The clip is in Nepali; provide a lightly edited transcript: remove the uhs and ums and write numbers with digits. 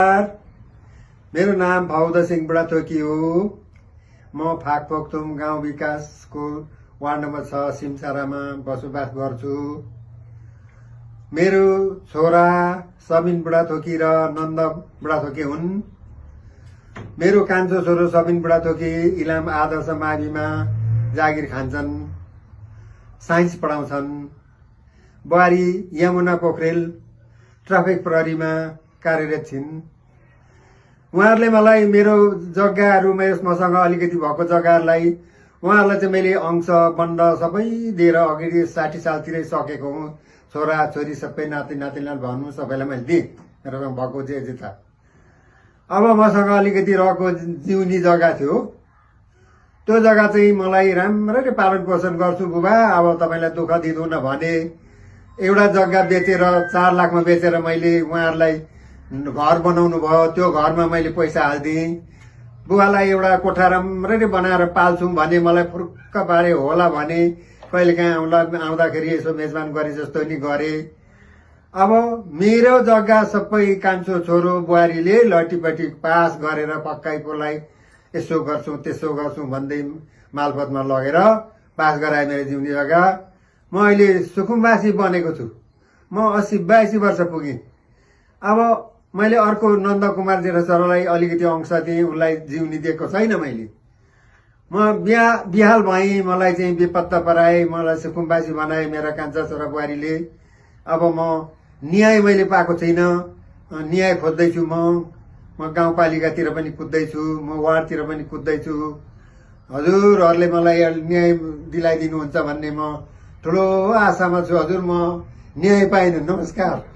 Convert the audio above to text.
मेरो नाम भाउद सिंह बुढाथोकी हो। म फाकपोक्तुम गाउँ विकासको वार्ड नम्बर 6 सिमसारामा बसोबास गर्छु। मेरो छोरा सबिन बुढाथोकी र नन्द बुढाथोकी हुन्। मेरो कान्छो छोरो सबिन बुढाथोकी इलाम आदर्श माविमा जागिर खान्छन्, साइन्स पढाउँछन्। बुहारी यमुना पोखरेल ट्राफिक प्रहरीमा कार्यरत छिन्। उहाँहरूले मलाई मेरो जग्गाहरू मसँग अलिकति भएको जग्गाहरूलाई उहाँहरूलाई चाहिँ मैले अंश बन्द सबै दिएर अघि 60 सालतिरै सकेको हुँ। छोरा छोरी सबै नाति नातिनीलाई भन्नु सबैलाई मैले दिएँ मेरो भएको जे छ। अब मसँग अलिकति रहेको जिउनी जग्गा थियो, त्यो जग्गा चाहिँ मलाई राम्ररी पालन पोषण गर्छु बुबा, अब तपाईँलाई दुःख दिँदैन भने एउटा जग्गा बेचेर 4 लाखमा बेचेर मैले उहाँहरूलाई घर बनाउनु भयो। त्यो घरमा मैले पैसा हालिदिएँ। बुवालाई एउटा कोठा राम्ररी बनाएर पाल्छौँ भने मलाई फुर्क पारे होला भने कहिलेकाहीँ आउँदाखेरि यसो मेजबान गरे जस्तो नि गरे। अब मेरो जग्गा सबै कान्छो छोरो बुहारीले लटीपटी पास गरेर पक्काइकोलाई यसो गर्छौँ त्यसो गर्छौँ भन्दै मालपतमा लगेर पास गराए मेरो जिउने जग्गा। म अहिले सुकुम्बासी बनेको छु। म 82 वर्ष पुगेँ। अब मैले अर्को नन्द कुमार जेठासरलाई अलिकति अंश दिएँ, उसलाई जिउनी दिएको छैन मैले। म बिहाल भएँ, मलाई चाहिँ बेपत्ता पराए, मलाई सुकुम्बासी बनाए मेरा कान्छा छोरा बुहारीले। अब म न्याय मैले पाएको छैन, न्याय खोज्दैछु। म गाउँपालिकातिर पनि कुद्दैछु, म वार्डतिर पनि कुद्दैछु। हजुरहरूले मलाई न्याय दिलाइदिनुहुन्छ भन्ने म ठुलो आशामा छु। हजुर म न्याय पाइनँ। नमस्कार।